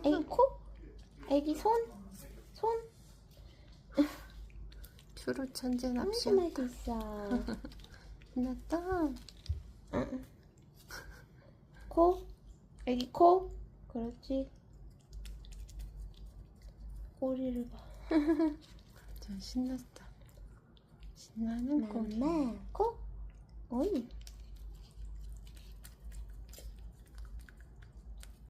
애기 코? 애기 손? 손? 주로 천재 납시. 엄청 맛있어. 신났다. 코? 애기 코? 그렇지. 꼬리를 봐. 자, 신났다. 신나는 꼬리. 코? 어이.